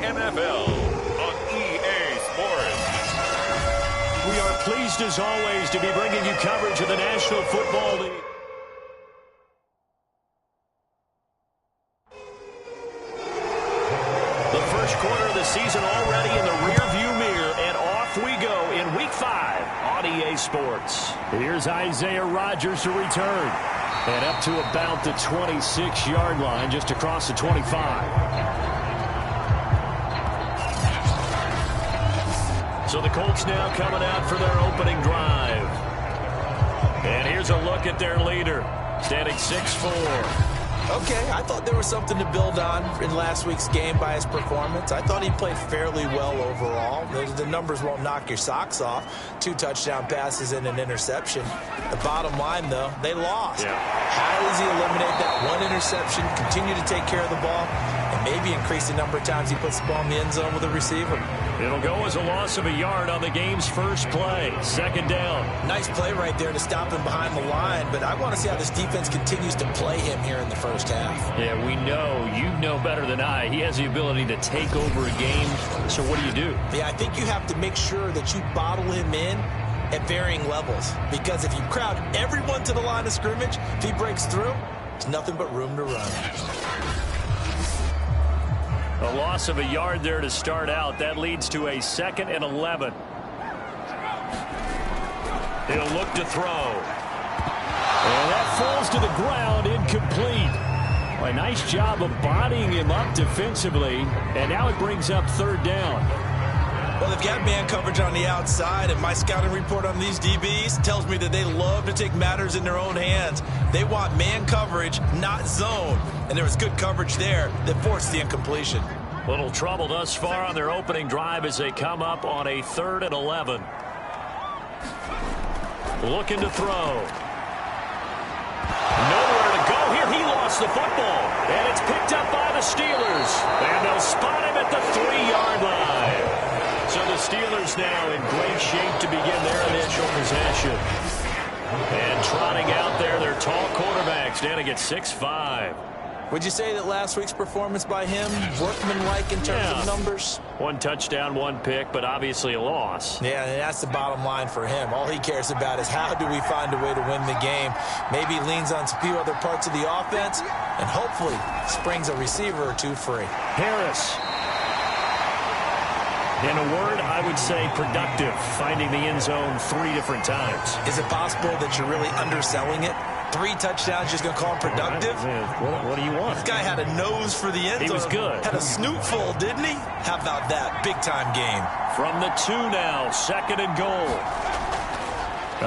NFL on EA Sports. We are pleased as always to be bringing you coverage of the National Football League. The first quarter of the season already in the rearview mirror, and off we go in Week 5 on EA Sports. Here's Isaiah Rodgers to return. And up to about the 26-yard line, just across the 25. So the Colts now coming out for their opening drive. And here's a look at their leader, standing 6'4". Okay, I thought there was something to build on in last week's game by his performance. I thought he played fairly well overall. The numbers won't knock your socks off. 2 touchdown passes and an interception. The bottom line, though, they lost. Yeah. How does he eliminate that 1 interception, continue to take care of the ball, and maybe increase the number of times he puts the ball in the end zone with a receiver? It'll go as a loss of a yard on the game's first play. Second down. Nice play right there to stop him behind the line, but I want to see how this defense continues to play him here in the first half. Yeah, we know. You know better than I. He has the ability to take over a game. So what do? Yeah, I think you have to make sure that you bottle him in at varying levels, because if you crowd everyone to the line of scrimmage, if he breaks through, there's nothing but room to run. A loss of a yard there to start out. That leads to a 2nd and 11. He'll look to throw. And that falls to the ground, incomplete. A nice job of bodying him up defensively, and now it brings up 3rd down. Well, they've got man coverage on the outside, and my scouting report on these DBs tells me that they love to take matters in their own hands. They want man coverage, not zone. And there was good coverage there that forced the incompletion. Little trouble thus far on their opening drive as they come up on a 3rd and 11. Looking to throw. Nowhere to go here. He lost the football. And it's picked up by the Steelers. And they'll spot him at the 3-yard line. So the Steelers now in great shape to begin their initial possession. And trotting out there, their tall quarterback standing at 6'5". Would you say that last week's performance by him, workmanlike in terms of numbers? 1 touchdown, 1 pick, but obviously a loss. Yeah, and that's the bottom line for him. All he cares about is how do we find a way to win the game. Maybe leans on a few other parts of the offense, and hopefully springs a receiver or 2 free. Harris. In a word, I would say productive, finding the end zone 3 different times. Is it possible that you're really underselling it? 3 touchdowns, just going to call him productive? What do you want? This guy had a nose for the end zone. He was good. Had a snootful, didn't he? How about that? Big-time game. From the 2 now, 2nd and goal.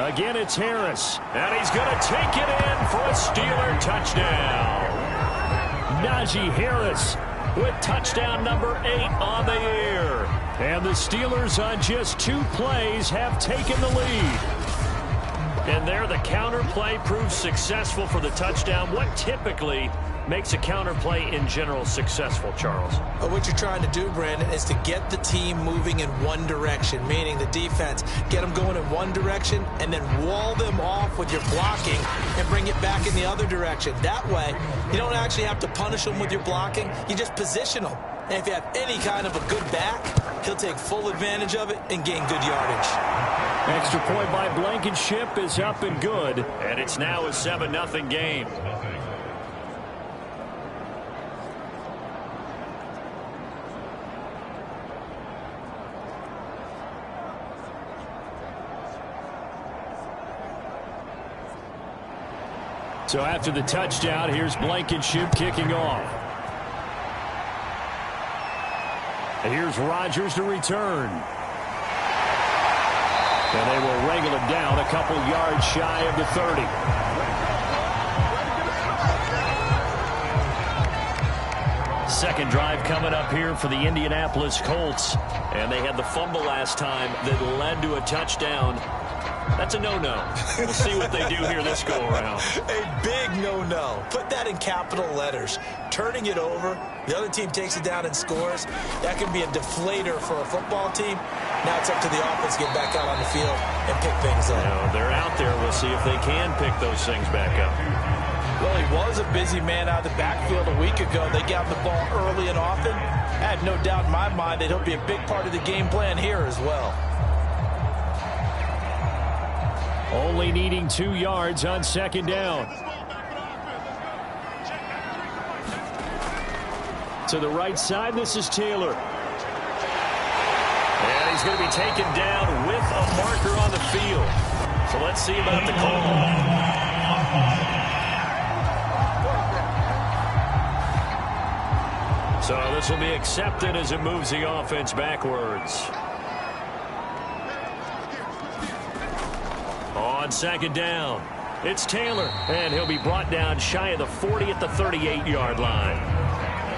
Again, it's Harris. And he's going to take it in for a Steeler touchdown. Najee Harris with touchdown number 8 on the year. And the Steelers on just 2 plays have taken the lead. And there the counter play proves successful for the touchdown. What typically makes a counter play in general successful, Charles? Well, what you're trying to do, Brandon, is to get the team moving in one direction, meaning the defense, get them going in one direction and then wall them off with your blocking and bring it back in the other direction. That way, you don't actually have to punish them with your blocking. You just position them. And if you have any kind of a good back, he'll take full advantage of it and gain good yardage. Extra point by Blankenship is up and good. And it's now a 7-0 game. So after the touchdown, here's Blankenship kicking off. And here's Rodgers to return. And they will wrangle him down a couple yards shy of the 30. Second drive coming up here for the Indianapolis Colts. And they had the fumble last time that led to a touchdown. That's a no-no. We'll see what they do here this go-around. A big no-no. Put that in capital letters. Turning it over, the other team takes it down and scores. That can be a deflator for a football team. Now it's up to the offense to get back out on the field and pick things up. They're out there. We'll see if they can pick those things back up. Well, he was a busy man out of the backfield a week ago. They got him the ball early and often. I had no doubt in my mind that he'll be a big part of the game plan here as well. Only needing 2 yards on second down. To the right side, this is Taylor. And he's going to be taken down with a marker on the field. So let's see about the call. So this will be accepted as it moves the offense backwards. On second down, it's Taylor, and he'll be brought down shy of the 40 at the 38-yard line.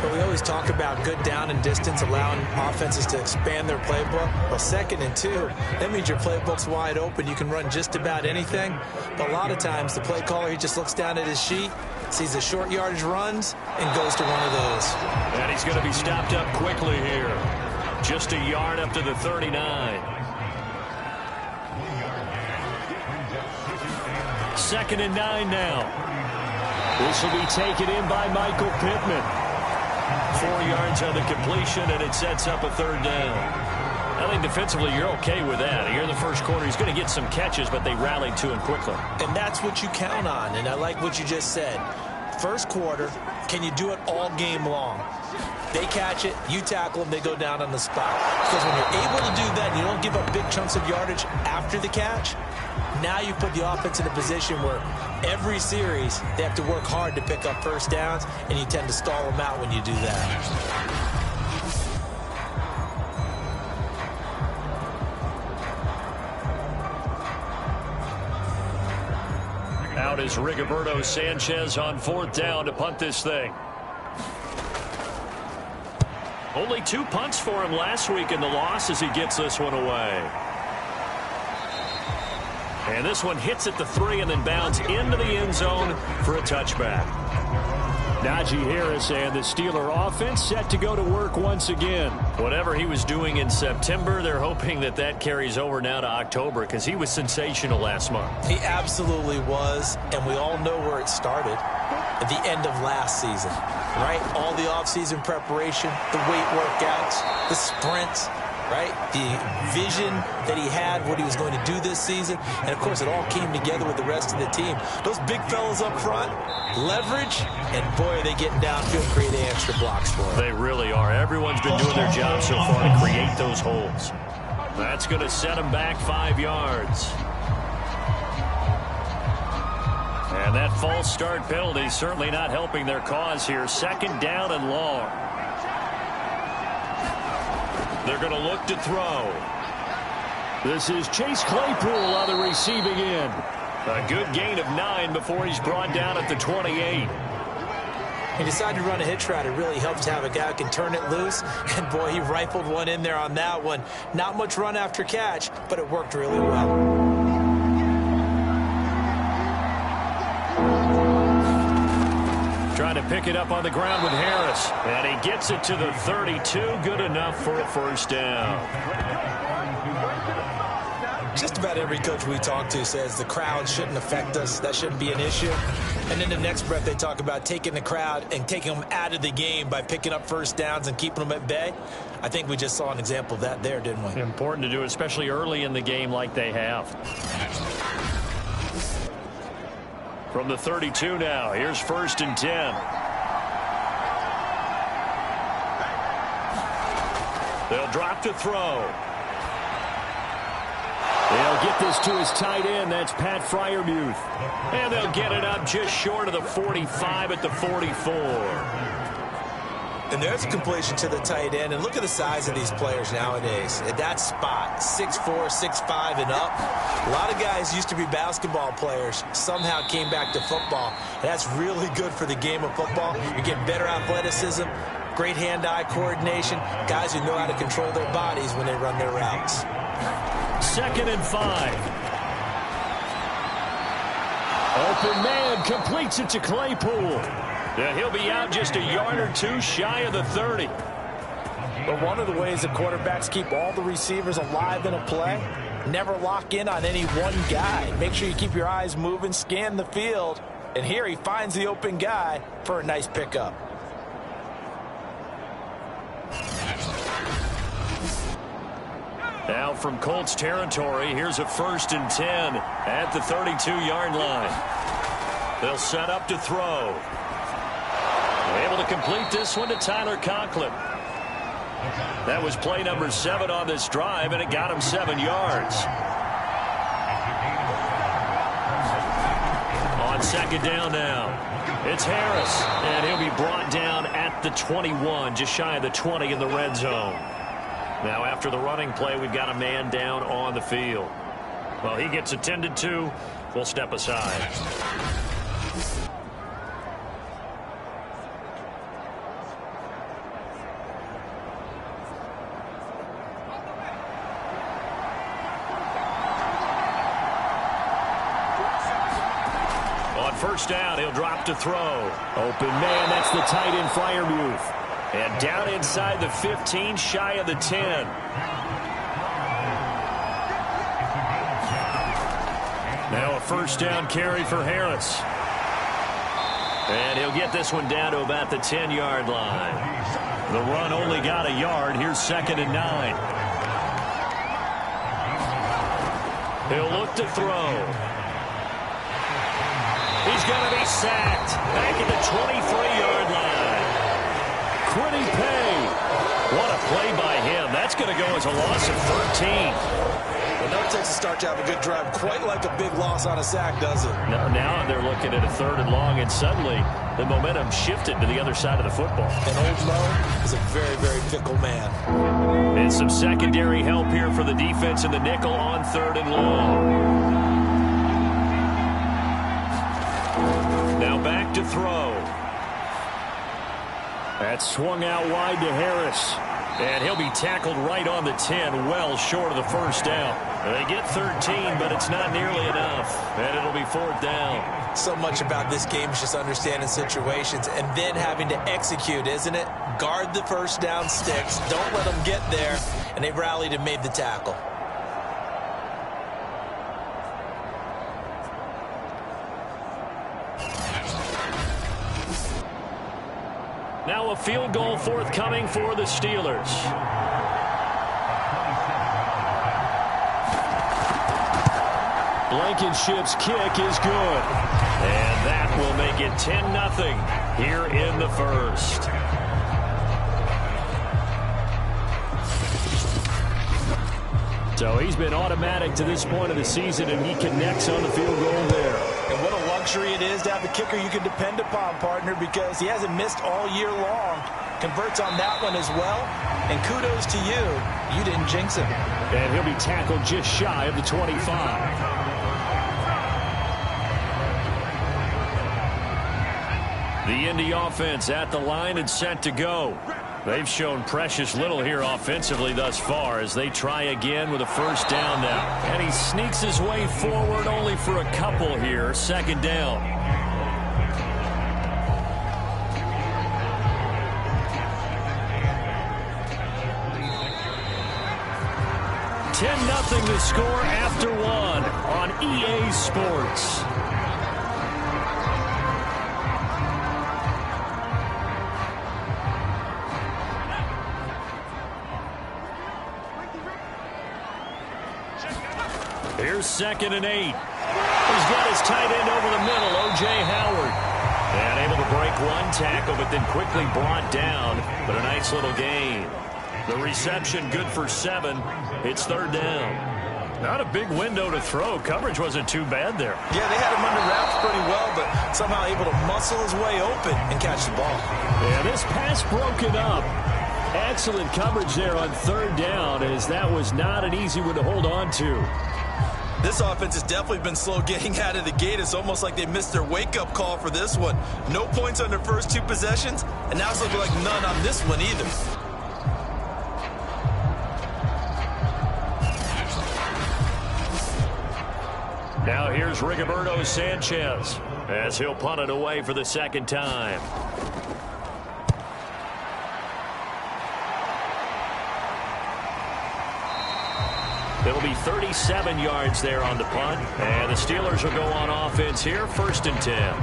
But we always talk about good down and distance, allowing offenses to expand their playbook. Well, 2nd and 2, that means your playbook's wide open. You can run just about anything. But a lot of times, the play caller, he just looks down at his sheet, sees the short yardage runs, and goes to one of those. And he's going to be stopped up quickly here. Just a yard up to the 39. 2nd and 9 now. This will be taken in by Michael Pittman. 4 yards on the completion, and it sets up a 3rd down. I think defensively you're okay with that. Here in the first quarter, he's going to get some catches, but they rallied to him quickly. And that's what you count on, and I like what you just said. First quarter, can you do it all game long? They catch it, you tackle them, they go down on the spot. Because when you're able to do that, you don't give up big chunks of yardage after the catch. Now you put the offense in a position where every series they have to work hard to pick up first downs, and you tend to stall them out when you do that. Out is Rigoberto Sanchez on 4th down to punt this thing. Only 2 punts for him last week in the loss as he gets this one away. And this one hits at the 3 and then bounds into the end zone for a touchback. Najee Harris and the Steeler offense set to go to work once again. Whatever he was doing in September, they're hoping that that carries over now to October because he was sensational last month. He absolutely was, and we all know where it started. At the end of last season, right? All the offseason preparation, the weight workouts, the sprints, right? The vision that he had, what he was going to do this season. And, of course, it all came together with the rest of the team. Those big fellas up front, leverage, and, boy, are they getting downfield, creating extra blocks for him. They really are. Everyone's been doing their job so far to create those holes. That's going to set him back 5 yards. And that false start penalty certainly not helping their cause here. 2nd down and long. They're going to look to throw. This is Chase Claypool on the receiving end. A good gain of 9 before he's brought down at the 28. He decided to run a hitch route. It really helps to have a guy who can turn it loose. And, boy, he rifled one in there on that one. Not much run after catch, but it worked really well. Trying to pick it up on the ground with Harris. And he gets it to the 32. Good enough for a 1st down. Just about every coach we talk to says the crowd shouldn't affect us. That shouldn't be an issue. And in the next breath, they talk about taking the crowd and taking them out of the game by picking up 1st downs and keeping them at bay. I think we just saw an example of that there, didn't we? Important to do, especially early in the game like they have. From the 32 now, here's 1st and 10. They'll drop to throw. They'll get this to his tight end. That's Pat Freiermuth. And they'll get it up just short of the 45 at the 44. And there's a completion to the tight end. And look at the size of these players nowadays. At that spot, 6'4", 6'5", and up. A lot of guys used to be basketball players. Somehow came back to football. And that's really good for the game of football. You get better athleticism, great hand-eye coordination, guys who know how to control their bodies when they run their routes. 2nd and 5. Open man completes it to Claypool. Yeah, he'll be out just a yard or 2 shy of the 30. But one of the ways the quarterbacks keep all the receivers alive in a play, never lock in on any one guy. Make sure you keep your eyes moving, scan the field, And here he finds the open guy for a nice pickup. Now from Colts territory, here's a 1st and 10 at the 32-yard line. They'll set up to throw. Able to complete this one to Tyler Conklin. That was play number 7 on this drive, and it got him 7 yards. On 2nd down now, it's Harris, and he'll be brought down at the 21, just shy of the 20 in the red zone. Now after the running play, we've got a man down on the field. Well, he gets attended to. We'll step aside. On 1st down, he'll drop to throw. Open man, that's the tight end Freiermuth. And down inside the 15, shy of the 10. Now a 1st down carry for Harris. And he'll get this one down to about the 10-yard line. The run only got a yard. Here's 2nd and 9. He'll look to throw. He's going to be sacked back at the 23-yard line. Quiddy Pay. What a play by him. That's going to go as a loss of 13. Well, no Texas start to have a good drive, quite like a big loss on a sack, does it? Now they're looking at a 3rd and long, and suddenly the momentum shifted to the other side of the football. And Old Mo is a very, very fickle man. And some secondary help here for the defense in the nickel on 3rd and long. Now back to throw. That's swung out wide to Harris. And he'll be tackled right on the 10, well short of the 1st down. They get 13, but it's not nearly enough. And it'll be 4th down. So much about this game is just understanding situations and then having to execute, isn't it? Guard the 1st down sticks. Don't let them get there. And they rallied and made the tackle. Now a field goal forthcoming for the Steelers. Blankenship's kick is good. And that will make it 10-0 here in the 1st. So he's been automatic to this point of the season, and he connects on the field goal there. And what a luxury it is to have a kicker you can depend upon, partner, because he hasn't missed all year long. Converts on that one as well. And kudos to you. You didn't jinx him. And he'll be tackled just shy of the 25. The Indy offense at the line and set to go. They've shown precious little here offensively thus far as they try again with a 1st down now. And he sneaks his way forward only for a couple here. 2nd down. $10-0 the score after 1 on EA Sports. Here's 2nd and 8. He's got his tight end over the middle, O.J. Howard. And able to break one tackle, but then quickly brought down. But a nice little gain. The reception good for 7. It's 3rd down. Not a big window to throw. Coverage wasn't too bad there. Yeah, they had him under wraps pretty well, but somehow able to muscle his way open and catch the ball. Yeah, this pass broken up. Excellent coverage there on 3rd down, as that was not an easy one to hold on to. This offense has definitely been slow getting out of the gate. It's almost like they missed their wake-up call for this one. No points on their first 2 possessions, and now it's looking like none on this one either. Now here's Rigoberto Sanchez as he'll punt it away for the 2nd time. It'll be 37 yards there on the punt. And the Steelers will go on offense here, 1st and 10.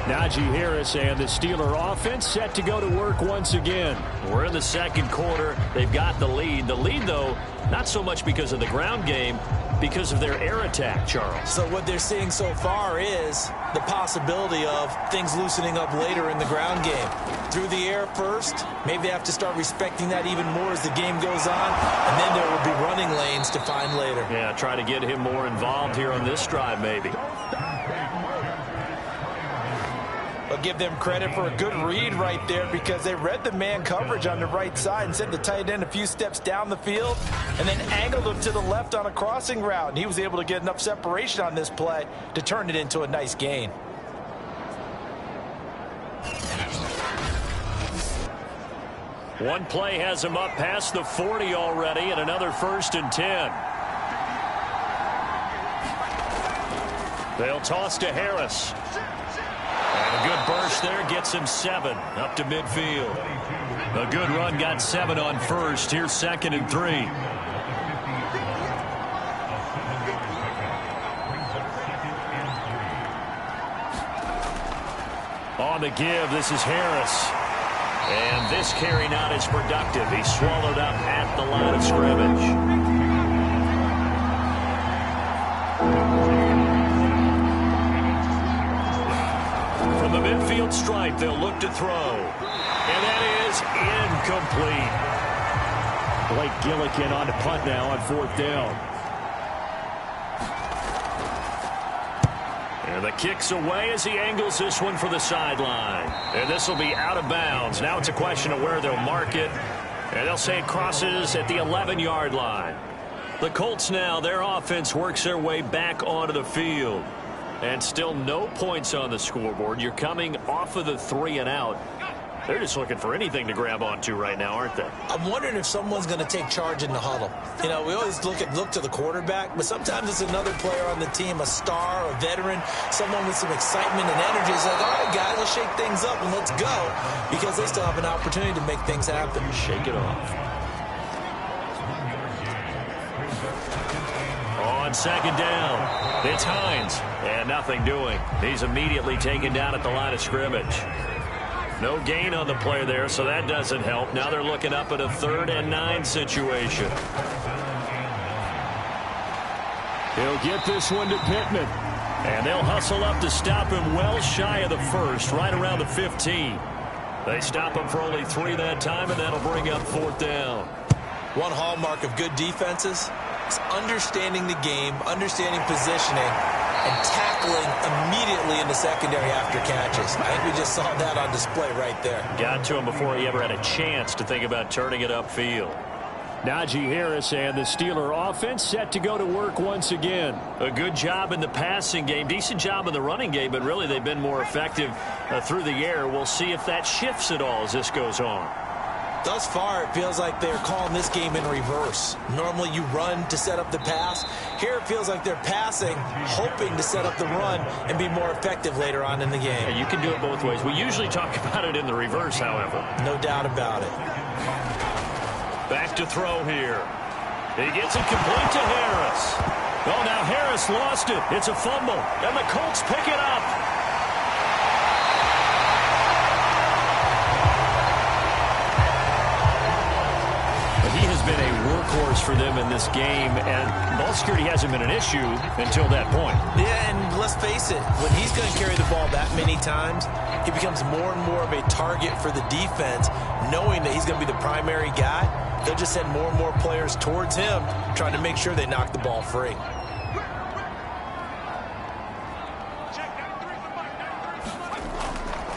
Najee Harris and the Steeler offense set to go to work once again. We're in the second quarter. They've got the lead. The lead, though, not so much because of the ground game, because of their air attack, Charles. So what they're seeing so far is the possibility of things loosening up later in the ground game. Through the air first, maybe they have to start respecting that even more as the game goes on, and then there will be running lanes to find later. Yeah, try to get him more involved here on this drive, maybe. I'll give them credit for a good read right there because they read the man coverage on the right side and sent the tight end a few steps down the field and then angled him to the left on a crossing route. And he was able to get enough separation on this play to turn it into a nice gain. One play has him up past the 40 already, and another 1st and 10. They'll toss to Harris. And a good burst there gets him 7 up to midfield. A good run got 7 on 1st. Here's 2nd and 3. On the give, this is Harris. And this carry not as productive. He's swallowed up at the line of scrimmage. From the midfield stripe, they'll look to throw. And that is incomplete. Blake Gillikin on the punt now on 4th down. And the kick's away as he angles this one for the sideline. And this will be out of bounds. Now it's a question of where they'll mark it. And they'll say it crosses at the 11-yard line. The Colts now, their offense works their way back onto the field. And still no points on the scoreboard. You're coming off of the 3 and out. They're just looking for anything to grab onto right now, aren't they? I'm wondering if someone's going to take charge in the huddle. You know, we always look to the quarterback, but sometimes it's another player on the team, a star, a veteran, someone with some excitement and energy. It's like, all right, guys, let's shake things up and let's go, because they still have an opportunity to make things happen. Shake it off. On 2nd down, it's Hines, and nothing doing. He's immediately taken down at the line of scrimmage. No gain on the play there, so that doesn't help. Now they're looking up at a 3rd and 9 situation. He'll get this one to Pittman. And they'll hustle up to stop him well shy of the 1st, right around the 15. They stop him for only 3 that time, and that'll bring up 4th down. One hallmark of good defenses is understanding the game, understanding positioning, and tackling immediately in the secondary after catches. I think we just saw that on display right there. Got to him before he ever had a chance to think about turning it upfield. Najee Harris and the Steeler offense set to go to work once again. A good job in the passing game, decent job in the running game, but really they've been more effective through the air. We'll see if that shifts at all as this goes on. Thus far, it feels like they're calling this game in reverse. Normally you run to set up the pass. Here it feels like they're passing, hoping to set up the run and be more effective later on in the game. Yeah, you can do it both ways. We usually talk about it in the reverse, however. No doubt about it. Back to throw here. He gets it complete to Harris. Oh, now Harris lost it. It's a fumble, and the Colts pick it up. He has been a workhorse for them in this game, and ball security hasn't been an issue until that point. Yeah, and let's face it, when he's going to carry the ball that many times, he becomes more and more of a target for the defense, knowing that he's going to be the primary guy. They'll just send more and more players towards him, trying to make sure they knock the ball free.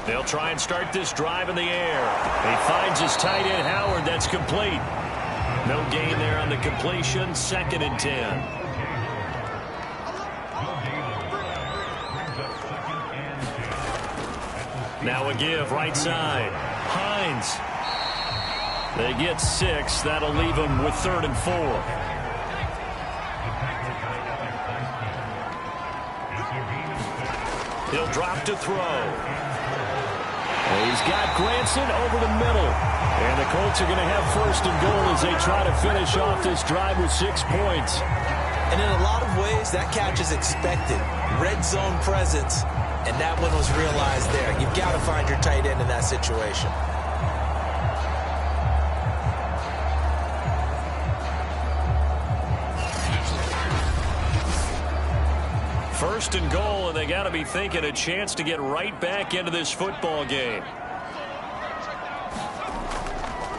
They'll try and start this drive in the air. He finds his tight end, Howard. That's complete. No gain there on the completion. 2nd and 10. Now a give, right side. Hines. They get 6. That'll leave them with 3rd and 4. He'll drop to throw. He's got Granson over the middle. And the Colts are going to have first and goal as they try to finish off this drive with 6 points. And in a lot of ways, that catch is expected. Red zone presence, and that one was realized there. You've got to find your tight end in that situation. First and goal, and they got to be thinking a chance to get right back into this football game.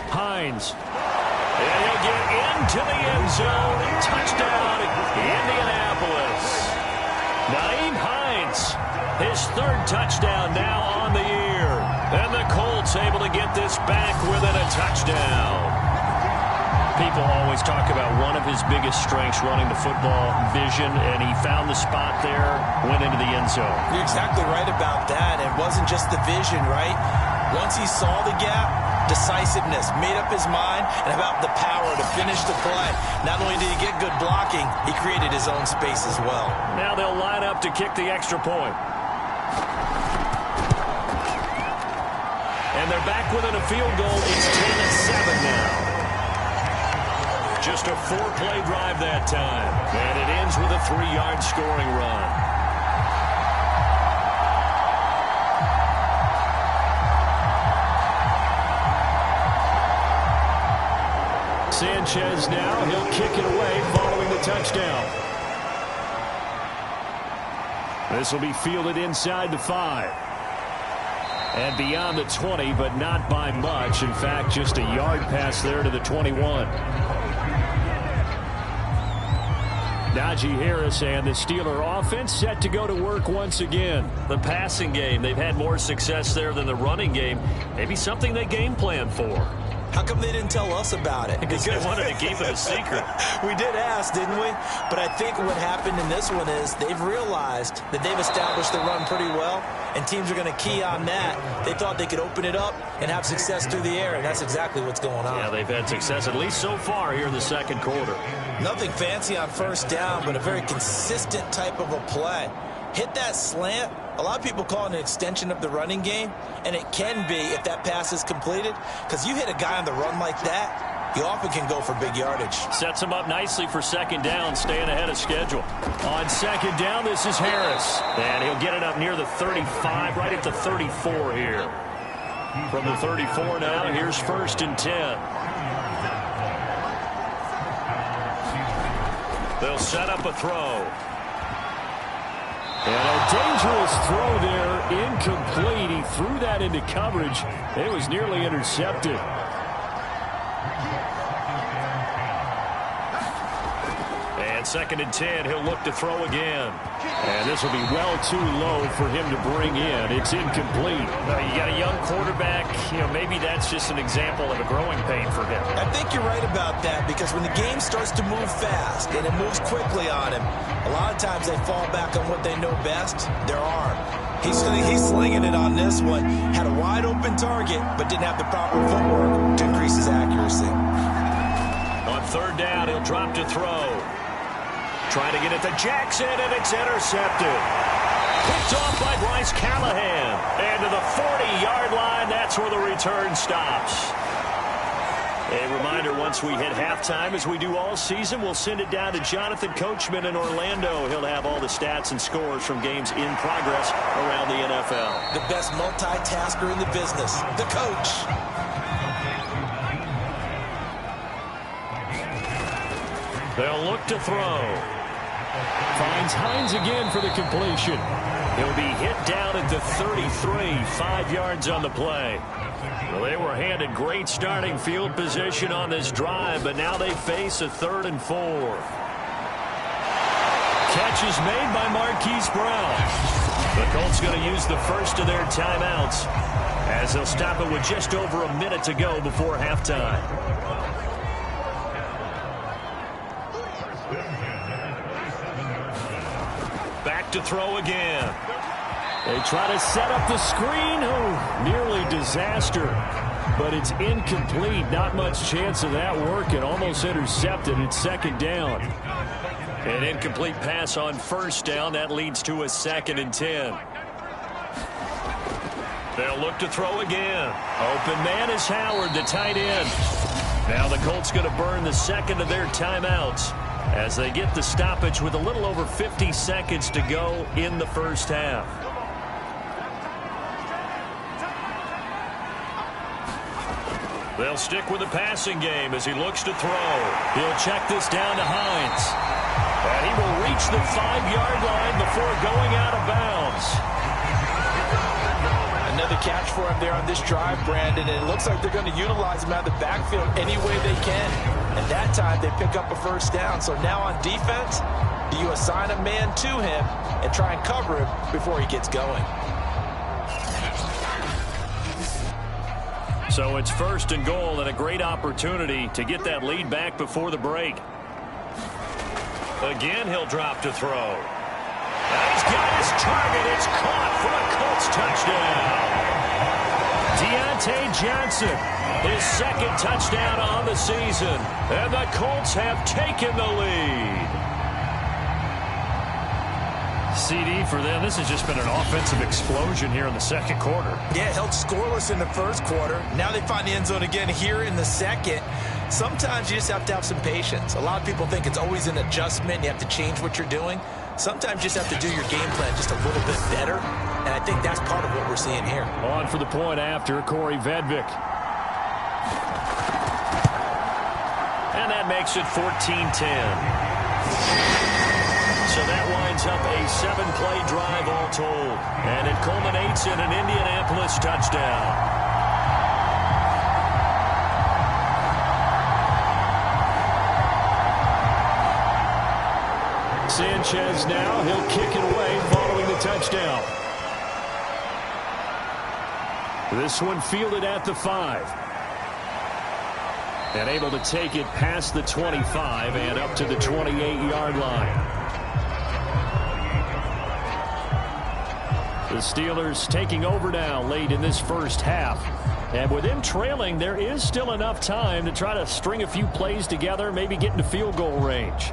Hines. And he'll get into the end zone. Touchdown, Indianapolis. Nyheim Hines, his 3rd touchdown now on the year. And the Colts able to get this back within a touchdown. People always talk about one of his biggest strengths running the football, vision, and he found the spot there, went into the end zone. You're exactly right about that. It wasn't just the vision, right? Once he saw the gap, decisiveness, made up his mind, and about the power to finish the play. Not only did he get good blocking, he created his own space as well. Now they'll line up to kick the extra point. And they're back within a field goal. It's 10-7 now. Just a 4-play drive that time. And it ends with a 3-yard scoring run. Sanchez now, he'll kick it away following the touchdown. This will be fielded inside the 5. And beyond the 20, but not by much. In fact, just a yard pass there to the 21. Najee Harris and the Steeler offense set to go to work once again. The passing game, they've had more success there than the running game. Maybe something they game plan for. How come they didn't tell us about it? Because they wanted to keep it a secret. We did ask, didn't we? But I think what happened in this one is they've realized that they've established the run pretty well, and teams are going to key on that. They thought they could open it up and have success through the air, and that's exactly what's going on. Yeah, they've had success, at least so far here in the second quarter. Nothing fancy on first down, but a very consistent type of a play. Hit that slant. A lot of people call it an extension of the running game, and it can be if that pass is completed, because you hit a guy on the run like that, you often can go for big yardage. Sets him up nicely for second down, staying ahead of schedule. On second down, this is Harris, and he'll get it up near the 35, right at the 34 here. From the 34 now, here's 1st and 10. They'll set up a throw. And a dangerous throw there, incomplete. He threw that into coverage. It was nearly intercepted. And 2nd and 10, he'll look to throw again. And this will be well too low for him to bring in. It's incomplete. You got a young quarterback. Maybe that's just an example of a growing pain for him. I think you're right about that, because when the game starts to move fast and it moves quickly on him, a lot of times they fall back on what they know best, their arm. He's slinging it on this one. Had a wide open target, but didn't have the proper footwork to increase his accuracy. On 3rd down, he'll drop to throw. Trying to get it to Jackson, and it's intercepted. Picked off by Bryce Callahan. And to the 40-yard line, that's where the return stops. A reminder, once we hit halftime, as we do all season, we'll send it down to Jonathan Coachman in Orlando. He'll have all the stats and scores from games in progress around the NFL. The best multitasker in the business, the coach. They'll look to throw. Finds Hines again for the completion. He'll be hit down at the 33, 5 yards on the play. Well, they were handed great starting field position on this drive, but now they face a 3rd and 4. Catch is made by Marquise Brown. The Colts going to use the first of their timeouts as they'll stop it with just over a minute to go before halftime. Back to throw again. They try to set up the screen. Oh, nearly disaster. But it's incomplete. Not much chance of that working. Almost intercepted. It's 2nd down. An incomplete pass on 1st down. That leads to a 2nd and 10. They'll look to throw again. Open man is Howard, the tight end. Now the Colts going to burn the second of their timeouts as they get the stoppage with a little over 50 seconds to go in the first half. They'll stick with the passing game as he looks to throw. He'll check this down to Hines. And he will reach the 5-yard line before going out of bounds. Another catch for him there on this drive, Brandon. And it looks like they're going to utilize him out of the backfield any way they can. And that time they pick up a first down. So now on defense, do you assign a man to him and try and cover him before he gets going? So it's 1st and goal and a great opportunity to get that lead back before the break. Again, he'll drop to throw. And he's got his target. It's caught for a Colts touchdown. Deontay Johnson, his second touchdown on the season. And the Colts have taken the lead. CD for them. This has just been an offensive explosion here in the second quarter. Yeah, held scoreless in the first quarter. Now they find the end zone again here in the second. Sometimes you just have to have some patience. A lot of people think it's always an adjustment. You have to change what you're doing. Sometimes you just have to do your game plan just a little bit better. And I think that's part of what we're seeing here. On for the point after, Corey Vedvik. And that makes it 14-10. So that winds up a 7-play drive all told. And it culminates in an Indianapolis touchdown. Sanchez now, he'll kick it away following the touchdown. This one fielded at the 5. And able to take it past the 25 and up to the 28-yard line. The Steelers taking over now late in this first half. And with them trailing, there is still enough time to try to string a few plays together, maybe get into field goal range.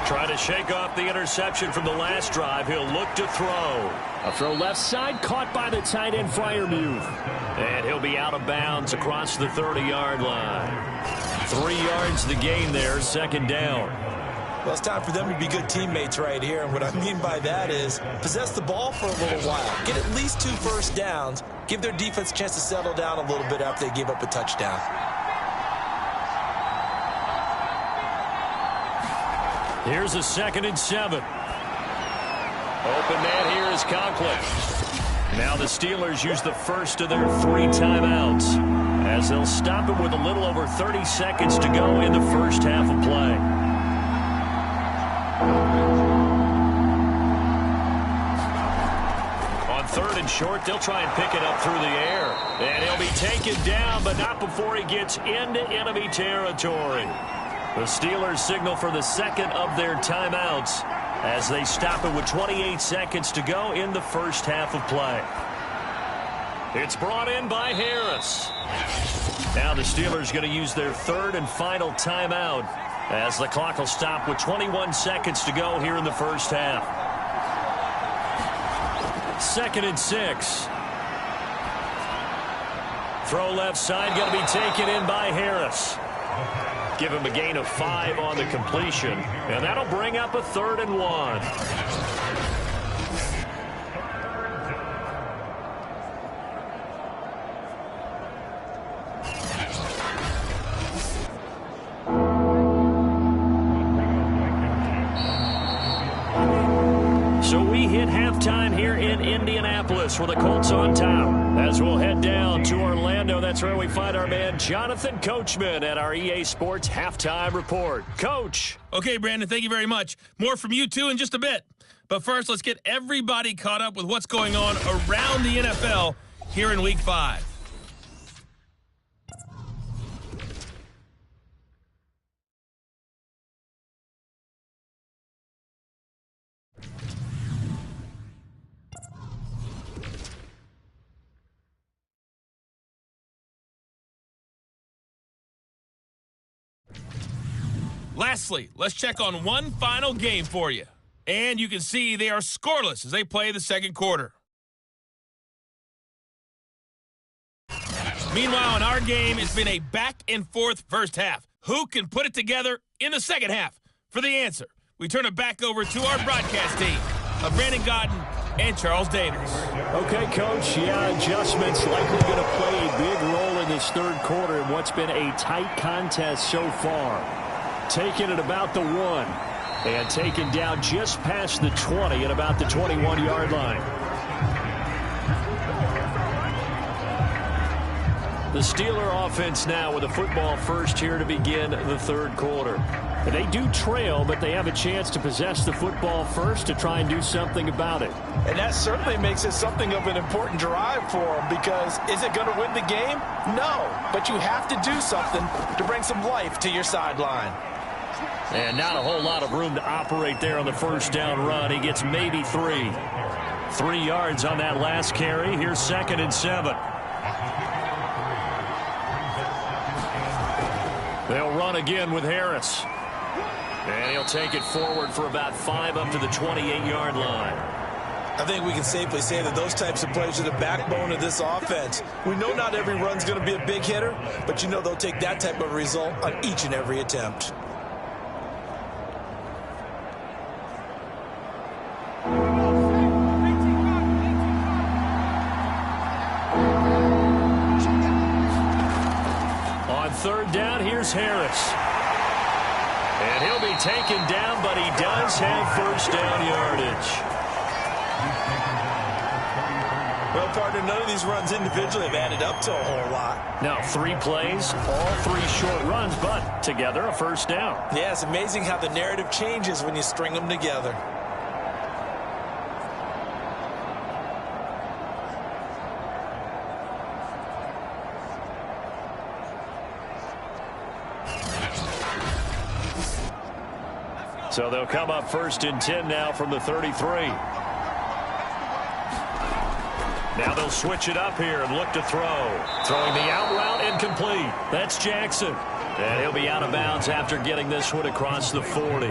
Trying to shake off the interception from the last drive. He'll look to throw. A throw left side, caught by the tight end, Freiermuth. And he'll be out of bounds across the 30-yard line. 3 yards the gain there, second down. Well, it's time for them to be good teammates right here. And what I mean by that is possess the ball for a little while. Get at least 2 first downs. Give their defense a chance to settle down a little bit after they give up a touchdown. Here's a 2nd and 7. Open man here is Conklin. Now the Steelers use the first of their 3 timeouts as they'll stop it with a little over 30 seconds to go in the first half of play. On 3rd and short, they'll try and pick it up through the air. And he'll be taken down, but not before he gets into enemy territory. The Steelers signal for the second of their timeouts as they stop it with 28 seconds to go in the first half of play. It's brought in by Harris. Now the Steelers going to use their 3rd and final timeout as the clock will stop with 21 seconds to go here in the first half. 2nd and 6. Throw left side, going to be taken in by Harris. Give him a gain of 5 on the completion, and that'll bring up a 3rd and 1. So we hit halftime here in Indianapolis with the Colts on top. As we'll head down to Orlando, that's where we find our man Jonathan Coachman at our EA Sports Halftime Report. Coach. Okay, Brandon, thank you very much. More from you, too, in just a bit. But first, let's get everybody caught up with what's going on around the NFL here in Week 5. Lastly, let's check on one final game for you. And you can see they are scoreless as they play the second quarter. Meanwhile, in our game, it's been a back-and-forth first half. Who can put it together in the second half? For the answer, we turn it back over to our broadcast team of Brandon Godden and Charles Davis. Okay, Coach, adjustments likely going to play a big role in this third quarter in what's been a tight contest so far. Taking it about the 1 and taken down just past the 20 at about the 21-yard line. The Steeler offense now with a football first here to begin the third quarter. And they do trail, but they have a chance to possess the football first to try and do something about it. And that certainly makes it something of an important drive for them, because is it going to win the game? No, but you have to do something to bring some life to your sideline. And not a whole lot of room to operate there on the first down run. He gets maybe 3. 3 yards on that last carry. Here's 2nd and 7. They'll run again with Harris. And he'll take it forward for about 5 up to the 28-yard line. I think we can safely say that those types of plays are the backbone of this offense. We know not every run's going to be a big hitter, but you know they'll take that type of result on each and every attempt. On third down, here's Harris. And he'll be taken down, but he does have first down yardage. Well, partner, none of these runs individually have added up to a whole lot. Now, 3 plays, all 3 short runs, but together a first down. Yeah, it's amazing how the narrative changes when you string them together. So they'll come up 1st and 10 now from the 33. Now they'll switch it up here and look to throw. Throwing the out route incomplete. That's Jackson. And he'll be out of bounds after getting this one across the 40.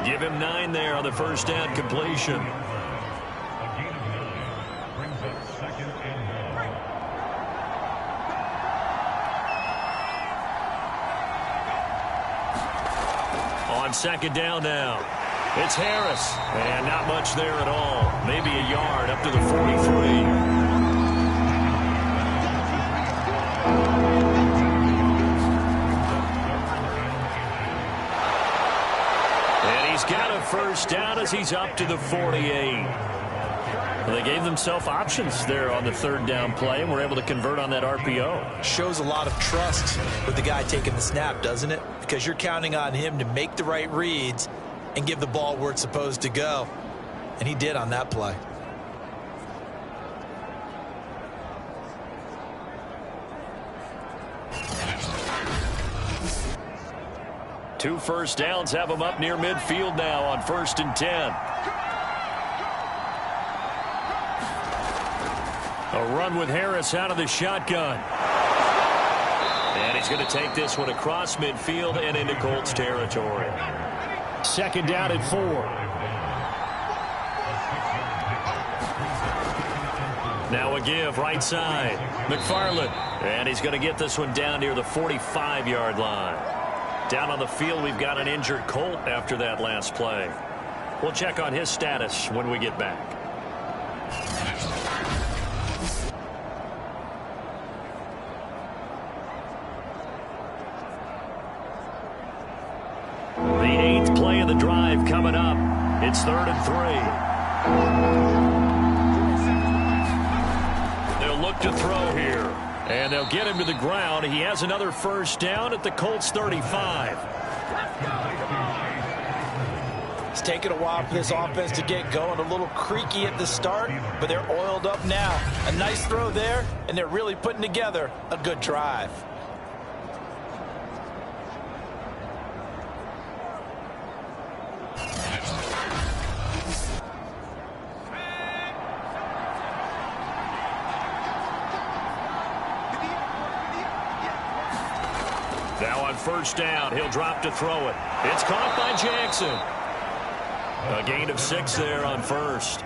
Give him 9 there on the first down completion. On 2nd down now. It's Harris. And not much there at all. Maybe a yard up to the 43. Got a first down as he's up to the 48. Well, they gave themselves options there on the 3rd down play and were able to convert on that RPO. Shows a lot of trust with the guy taking the snap, doesn't it? Because you're counting on him to make the right reads and give the ball where it's supposed to go. And he did on that play. Two first downs have him up near midfield now on 1st and 10. A run with Harris out of the shotgun. And he's going to take this one across midfield and into Colts territory. 2nd down at 4. Now a give right side. McFarland. And he's going to get this one down near the 45-yard line. Down on the field, we've got an injured Colt after that last play. We'll check on his status when we get back. The 8th play of the drive coming up. It's 3rd and 3. They'll look to throw here. And they'll get him to the ground. He has another first down at the Colts 35. It's taken a while for this offense to get going. A little creaky at the start, but they're oiled up now. A nice throw there, and they're really putting together a good drive. Now on first down, he'll drop to throw it. It's caught by Jackson. A gain of 6 there on first.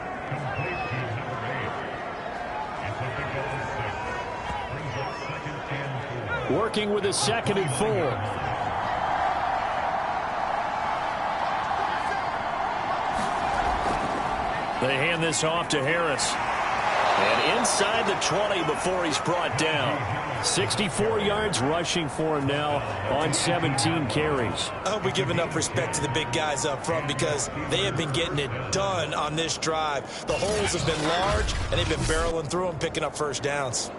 Working with a 2nd and 4. They hand this off to Harris. And inside the 20 before he's brought down. 64 yards rushing for him now on 17 carries. I hope we give enough respect to the big guys up front because they have been getting it done on this drive. The holes have been large, and they've been barreling through them, picking up first downs.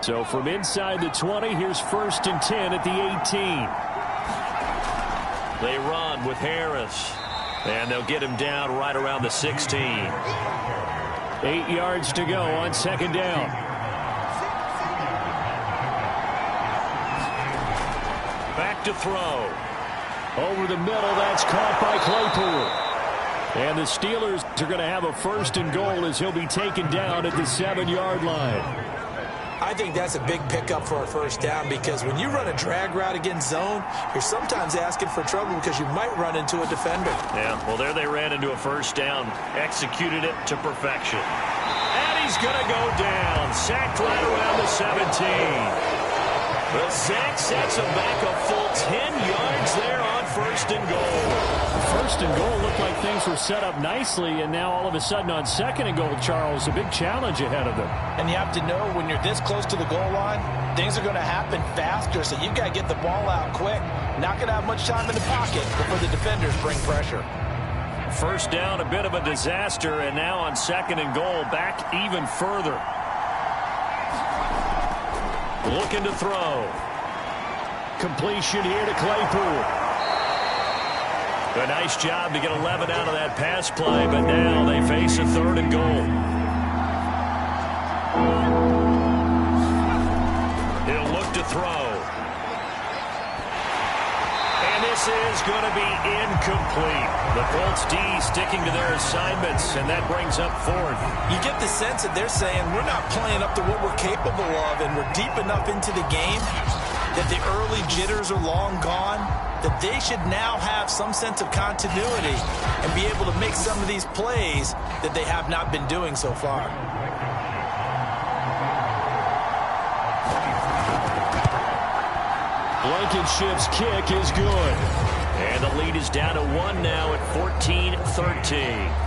So from inside the 20, here's 1st and 10 at the 18. They run with Harris. And they'll get him down right around the 16. 8 yards to go on 2nd down. Back to throw. Over the middle, that's caught by Claypool. And the Steelers are going to have a 1st and goal as he'll be taken down at the 7-yard line. I think that's a big pickup for a first down because when you run a drag route against zone, you're sometimes asking for trouble because you might run into a defender. Yeah, well, there they ran into a first down, executed it to perfection. And he's going to go down, sacked right around the 17. The sack sets him back a full 10 yards there on 1st and goal. 1st and goal looked like things were set up nicely, and now all of a sudden on 2nd and goal, Charles, a big challenge ahead of them. And you have to know when you're this close to the goal line, things are going to happen faster, so you've got to get the ball out quick. Not going to have much time in the pocket before the defenders bring pressure. First down, a bit of a disaster, and now on 2nd and goal, back even further. Looking to throw. Completion here to Claypool. A nice job to get 11 out of that pass play, but now they face a 3rd and goal. He'll look to throw. And this is going to be incomplete. The Colts D sticking to their assignments, and that brings up 4th. You get the sense that they're saying we're not playing up to what we're capable of, and we're deep enough into the game that the early jitters are long gone, that they should now have some sense of continuity and be able to make some of these plays that they have not been doing so far. Blankenship's kick is good. And the lead is down to 1 now at 14-13.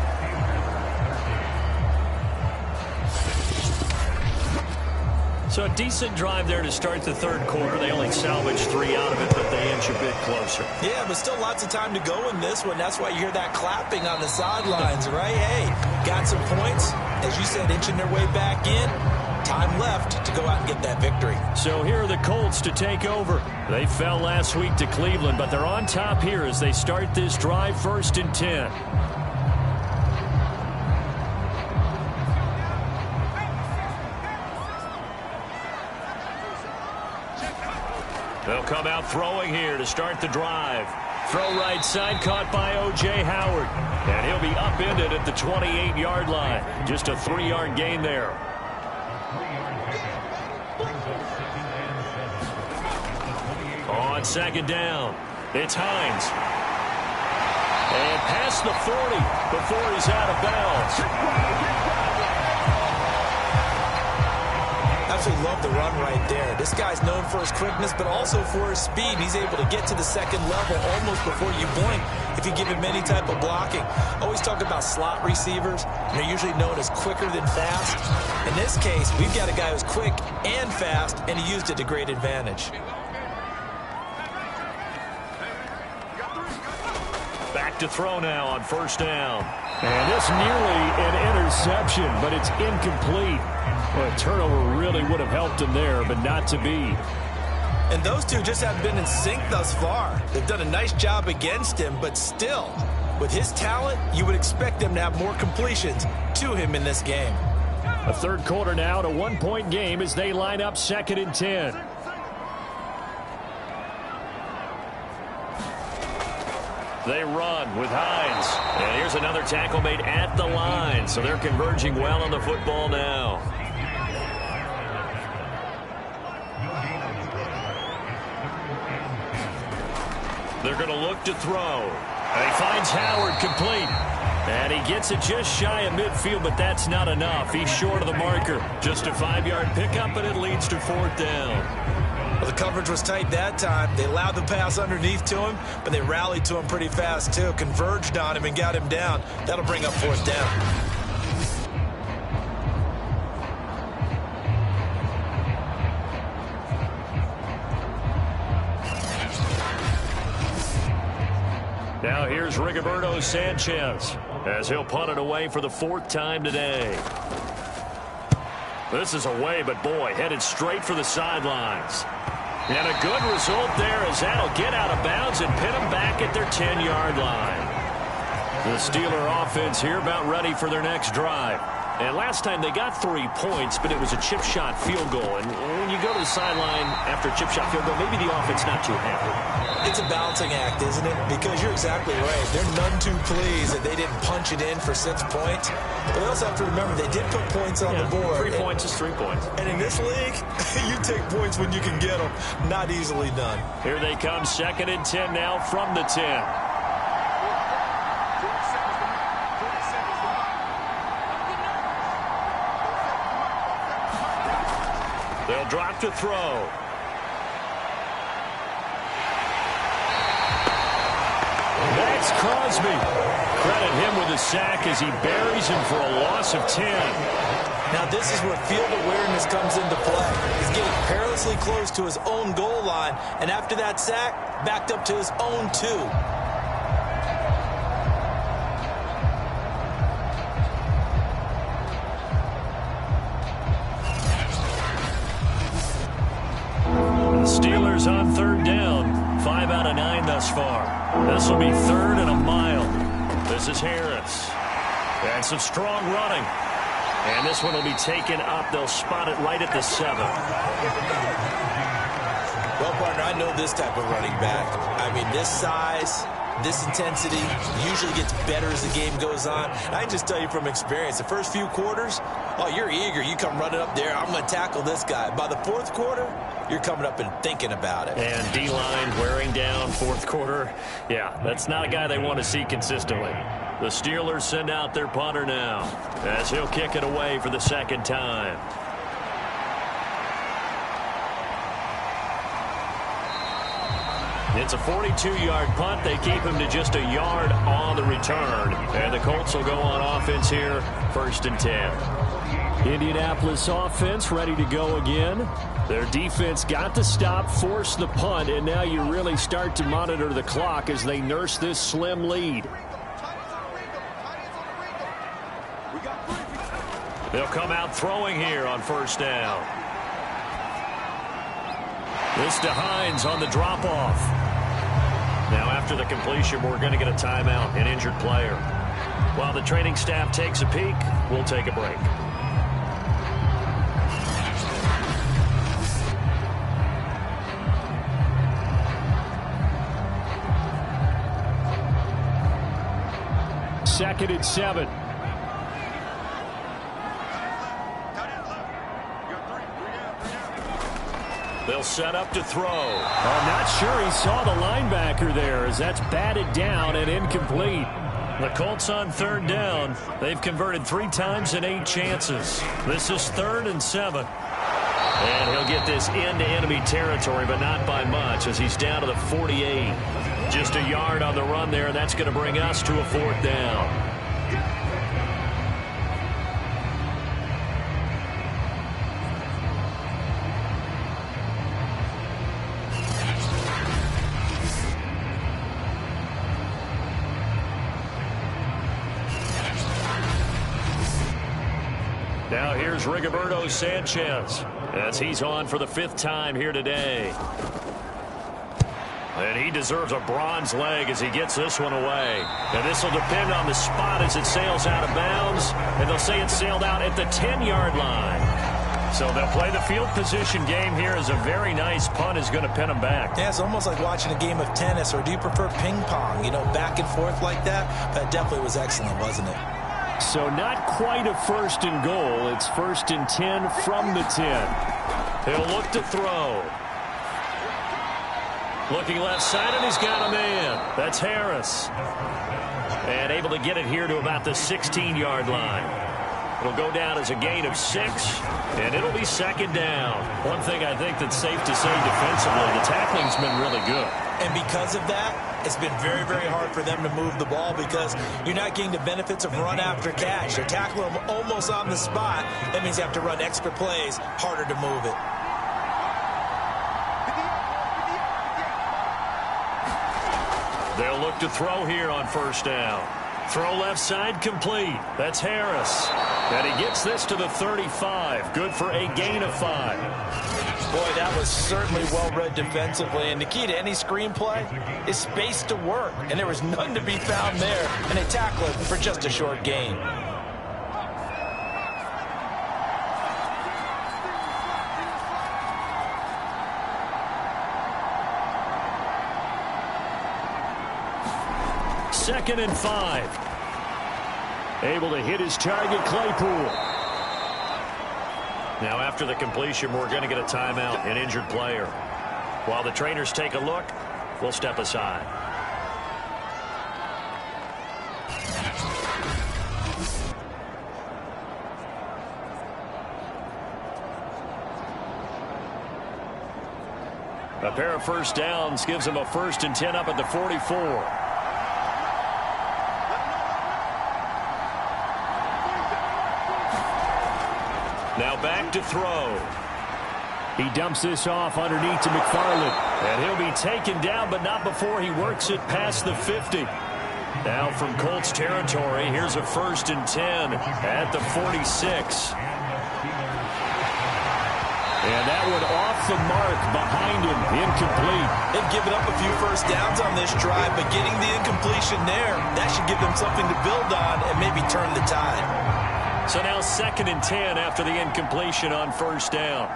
So a decent drive there to start the 3rd quarter. They only salvaged 3 out of it, but they inch a bit closer. Yeah, but still lots of time to go in this one. That's why you hear that clapping on the sidelines, right? Hey, got some points. As you said, inching their way back in. Time left to go out and get that victory. So here are the Colts to take over. They fell last week to Cleveland, but they're on top here as they start this drive 1st and 10. They'll come out throwing here to start the drive. Throw right side caught by O.J. Howard. And he'll be upended at the 28-yard line. Just a 3-yard gain there. On 2nd down, it's Hines. And past the 40 before he's out of bounds. Absolutely love the run right there. This guy's known for his quickness, but also for his speed. He's able to get to the 2nd level almost before you blink if you give him any type of blocking. Always talk about slot receivers, and they're usually known as quicker than fast. In this case, we've got a guy who's quick and fast, and he used it to great advantage. Back to throw now on 1st down. And this nearly an interception, but it's incomplete. Well, a turnover really would have helped him there, but not to be. And those two just haven't been in sync thus far. They've done a nice job against him, but still, with his talent, you would expect them to have more completions to him in this game. A 3rd quarter now, to 1-point game as they line up 2nd and 10. They run with Hines. And here's another tackle made at the line. So they're converging well on the football now. They're going to look to throw. And he finds Howard complete. And he gets it just shy of midfield, but that's not enough. He's short of the marker. Just a 5-yard pickup, and it leads to 4th down. Well, the coverage was tight that time. They allowed the pass underneath to him, but they rallied to him pretty fast, too. Converged on him and got him down. That'll bring up 4th down. Now here's Rigoberto Sanchez as he'll punt it away for the 4th time today. This is away, but boy, headed straight for the sidelines. And a good result there as that'll get out of bounds and pin them back at their 10-yard line. The Steeler offense here about ready for their next drive. And last time they got 3 points, but it was a chip shot field goal. And when you go to the sideline after a chip shot field goal, maybe the offense not too happy. It's a balancing act, isn't it? Because you're exactly right. They're none too pleased that they didn't punch it in for 6 points. But they also have to remember they did put points on the board. 3 points is 3 points. And in this league, you take points when you can get them. Not easily done. Here they come, 2nd and 10 now from the 10. They'll drop to throw. That's Crosby. Credit him with a sack as he buries him for a loss of 10. Now this is where field awareness comes into play. He's getting perilously close to his own goal line, and after that sack, backed up to his own 2. Steelers on 3rd down. 5 out of 9 thus far. This will be 3rd and a mile. This is Harris. And some strong running. And this one will be taken up. They'll spot it right at the 7. Well, partner, I know this type of running back. I mean, this size, this intensity usually gets better as the game goes on. And I can just tell you from experience, the first few quarters, oh, you're eager. You come running up there. I'm going to tackle this guy. By the 4th quarter, you're coming up and thinking about it. And D-line wearing down 4th quarter. Yeah, that's not a guy they want to see consistently. The Steelers send out their punter now as he'll kick it away for the 2nd time. It's a 42-yard punt. They keep him to just a yard on the return. And the Colts will go on offense here, 1st and 10. Indianapolis offense ready to go again. Their defense got to stop, force the punt, and now you really start to monitor the clock as they nurse this slim lead. They'll come out throwing here on 1st down. This to Hines on the drop-off. Now after the completion, we're going to get a timeout, an injured player. While the training staff takes a peek, we'll take a break. Second and 7. They'll set up to throw. I'm not sure he saw the linebacker there as that's batted down and incomplete. The Colts on 3rd down. They've converted 3 times in 8 chances. This is 3rd and 7. And he'll get this into enemy territory, but not by much as he's down to the 48. Just a yard on the run there, and that's going to bring us to a 4th down. Now here's Rigoberto Sanchez as he's on for the 5th time here today. And he deserves a bronze leg as he gets this one away. And this will depend on the spot as it sails out of bounds. And they'll say it sailed out at the 10-yard line. So they'll play the field position game here as a very nice punt is going to pin them back. Yeah, it's almost like watching a game of tennis, or do you prefer ping pong? You know, back and forth like that? That definitely was excellent, wasn't it? So not quite a 1st and goal. It's 1st and 10 from the 10. He'll look to throw. Looking left side, and he's got a man. That's Harris. And able to get it here to about the 16-yard line. It'll go down as a gain of 6, and it'll be 2nd down. One thing I think that's safe to say defensively, the tackling's been really good. And because of that, it's been very, very hard for them to move the ball because you're not getting the benefits of run after catch. They're tackling them almost on the spot. That means you have to run extra plays, harder to move it. They'll look to throw here on 1st down. Throw left side complete. That's Harris. And he gets this to the 35. Good for a gain of 5. Boy, that was certainly well-read defensively. And the key to any screenplay is space to work. And there was none to be found there. And they tackle it for just a short gain. Second and 5. Able to hit his target, Claypool. Now after the completion, we're going to get a timeout, an injured player. While the trainers take a look, we'll step aside. A pair of 1st downs gives them a 1st and 10 up at the 44. Now back to throw. He dumps this off underneath to McFarland. And he'll be taken down, but not before he works it past the 50. Now from Colts territory, here's a 1st and 10 at the 46. And that one off the mark behind him, incomplete. They've given up a few 1st downs on this drive, but getting the incompletion there, that should give them something to build on and maybe turn the tide. So now 2nd and 10 after the incompletion on 1st down.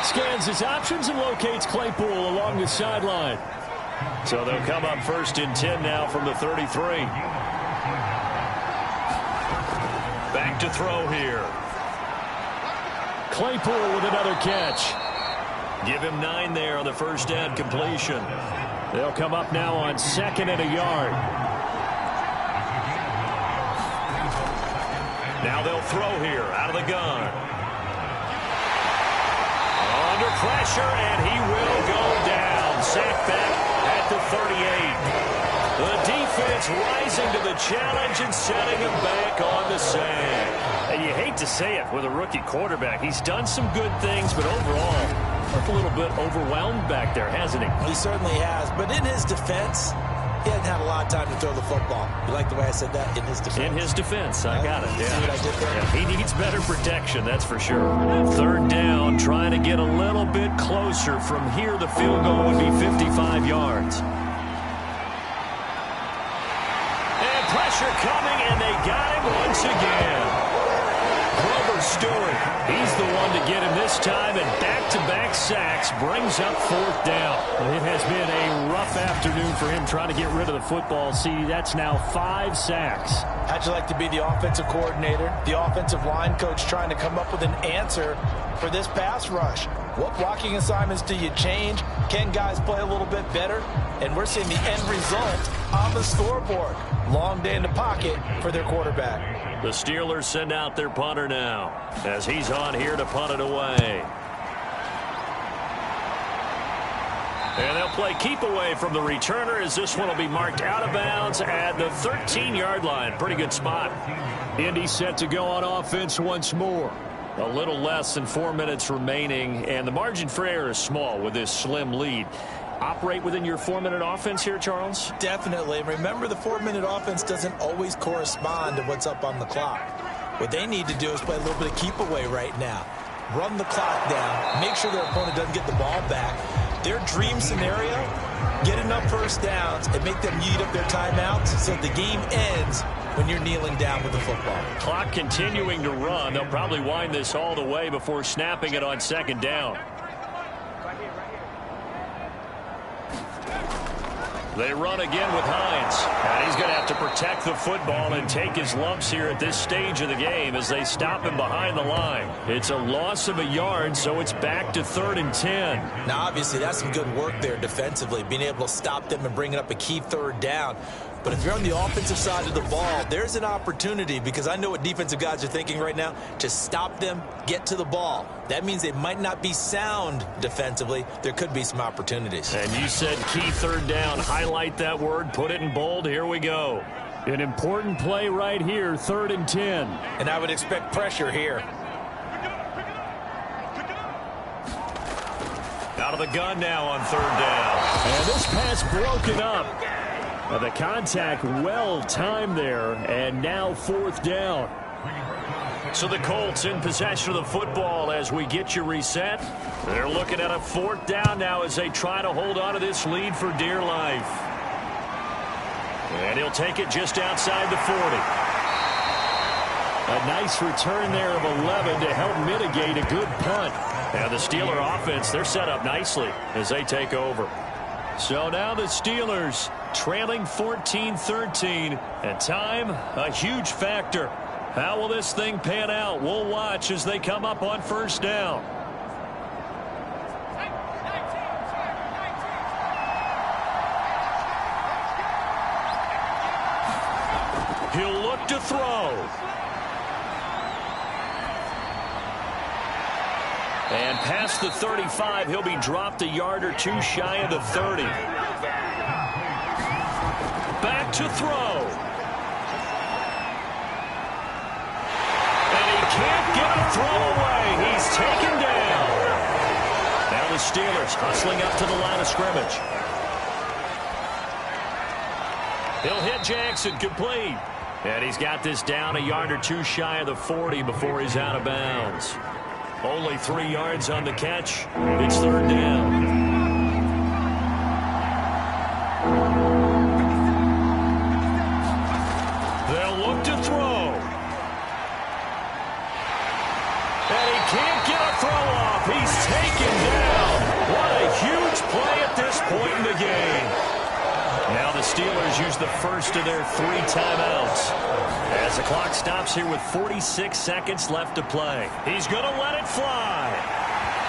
Scans his options and locates Claypool along the sideline. So they'll come up 1st and 10 now from the 33. Back to throw here. Claypool with another catch. Give him 9 there on the 1st down completion. They'll come up now on 2nd and a yard. Now they'll throw here out of the gun. Under pressure, and he will go down. Sacked back at the 38. The defense rising to the challenge and setting him back on the sand. And you hate to say it with a rookie quarterback. He's done some good things, but overall, looked a little bit overwhelmed back there, hasn't he? He certainly has, but in his defense, he hasn't had a lot of time to throw the football. You like the way I said that? In his defense. In his defense, I got it. Yeah. See what I did there? Yeah, he needs better protection, that's for sure. 3rd down, trying to get a little bit closer. From here, the field goal would be 55 yards. And pressure coming, and they got him once again. Grover Stewart, he's the one to get him this time, and back-to-back sacks brings up 4th down. It has been a rough afternoon for him trying to get rid of the football. See, that's now 5 sacks. How'd you like to be the offensive coordinator, the offensive line coach trying to come up with an answer for this pass rush? What blocking assignments do you change? Can guys play a little bit better? And we're seeing the end result on the scoreboard. Long day in the pocket for their quarterback. The Steelers send out their punter now as he's on here to punt it away. And they'll play keep away from the returner as this one will be marked out of bounds at the 13-yard line. Pretty good spot. Indy set to go on offense once more. A little less than 4 minutes remaining, and the margin for error is small with this slim lead. Operate within your 4-minute offense here, Charles? Definitely. Remember, the 4-minute offense doesn't always correspond to what's up on the clock. What they need to do is play a little bit of keep away right now. Run the clock down. Make sure their opponent doesn't get the ball back. Their dream scenario, get enough first downs and make them eat up their timeouts so that the game ends when you're kneeling down with the football. Clock continuing to run. They'll probably wind this all the way before snapping it on second down. They run again with Hines. And he's going to have to protect the football and take his lumps here at this stage of the game as they stop him behind the line. It's a loss of a yard, so it's back to 3rd and 10. Now, obviously, that's some good work there defensively, being able to stop them and bringing up a key 3rd down. But if you're on the offensive side of the ball, there's an opportunity, because I know what defensive guys are thinking right now, to stop them, get to the ball. That means they might not be sound defensively. There could be some opportunities. And you said key 3rd down. Highlight that word, put it in bold. Here we go. An important play right here, 3rd and 10. And I would expect pressure here. Out of the gun now on 3rd down. And this pass broken up. The contact well timed there, and now 4th down. So the Colts in possession of the football as we get you reset. They're looking at a 4th down now as they try to hold on to this lead for dear life. And he'll take it just outside the 40. A nice return there of 11 to help mitigate a good punt. And the Steeler offense, they're set up nicely as they take over. So now the Steelers trailing 14-13, and time a huge factor. How will this thing pan out? We'll watch as they come up on 1st down. He'll look to throw. And past the 35, he'll be dropped a yard or two shy of the 30. Back to throw. And he can't get a throw away. He's taken down. Now the Steelers hustling up to the line of scrimmage. He'll hit Jackson, complete. And he's got this down a yard or two shy of the 40 before he's out of bounds. Only 3 yards on the catch. It's 3rd down. They'll look to throw. And he can't get a throw off. He's taken down. What a huge play at this point in the game. Now the Steelers use the first of their 3 timeouts. As the clock stops here with 46 seconds left to play. He's going to let it fly.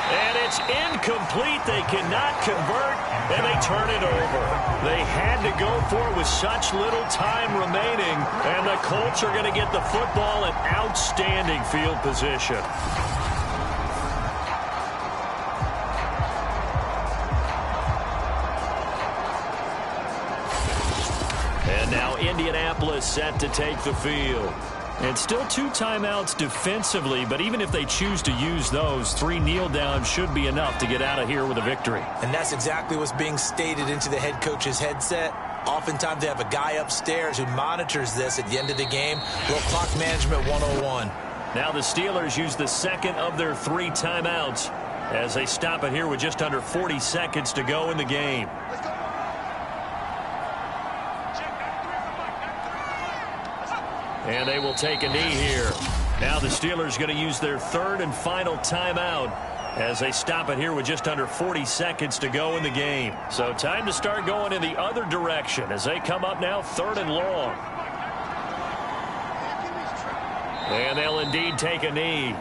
And it's incomplete. They cannot convert, and they turn it over. They had to go for it with such little time remaining, and the Colts are going to get the football in outstanding field position. And now Indianapolis set to take the field. And still 2 timeouts defensively, but even if they choose to use those, 3 kneel downs should be enough to get out of here with a victory. And that's exactly what's being stated into the head coach's headset. Oftentimes they have a guy upstairs who monitors this at the end of the game. Little clock management 101. Now the Steelers use the second of their 3 timeouts as they stop it here with just under 40 seconds to go in the game. And they will take a knee here. Now the Steelers going to use their 3rd and final timeout as they stop it here with just under 40 seconds to go in the game. So time to start going in the other direction as they come up now 3rd and long. And they'll indeed take a knee.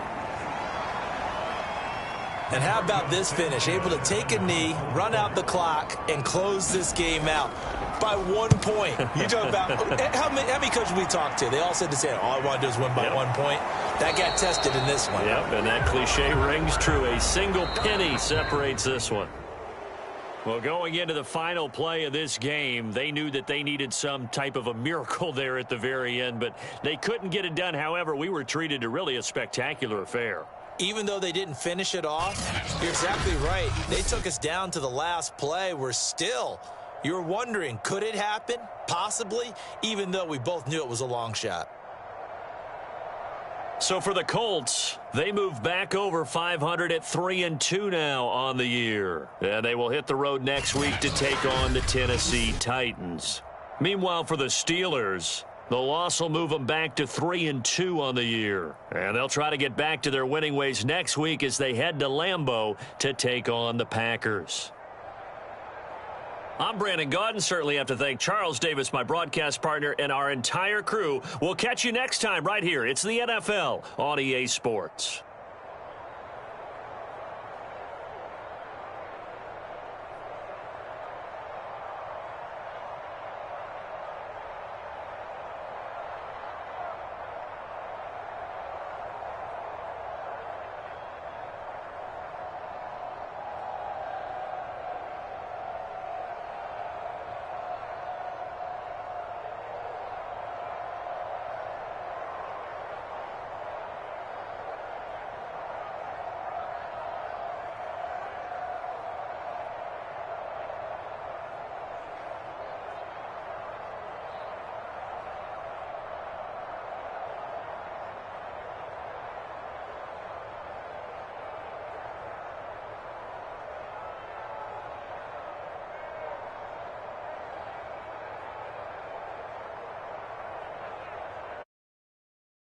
And how about this finish? Able to take a knee, run out the clock, and close this game out by 1 point. You talk about how many coaches we talked to? They all said the same. All I want to do is win by 1 point. That got tested in this one. Yep, and that cliche rings true. A single penny separates this one. Well, going into the final play of this game, they knew that they needed some type of a miracle there at the very end, but they couldn't get it done. However, we were treated to really a spectacular affair. Even though they didn't finish it off, you're exactly right. They took us down to the last play. You're wondering, could it happen? Possibly, even though we both knew it was a long shot. So for the Colts, they move back over 500 at 3-2 now on the year. And they will hit the road next week to take on the Tennessee Titans. Meanwhile, for the Steelers, the loss will move them back to 3-2 on the year. And they'll try to get back to their winning ways next week as they head to Lambeau to take on the Packers. I'm Brandon Gaudin. Certainly have to thank Charles Davis, my broadcast partner, and our entire crew. We'll catch you next time right here. It's the NFL on EA Sports.